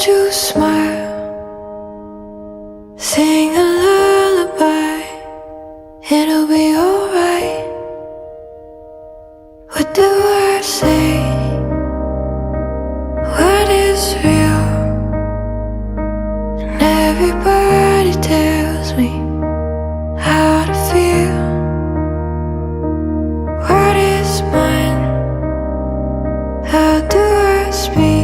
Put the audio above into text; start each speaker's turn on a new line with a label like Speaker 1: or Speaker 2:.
Speaker 1: you smile? Sing a lullaby, it'll be alright. What do I say? What is real? And everybody tells me how to feel. What is mine? How do I speak?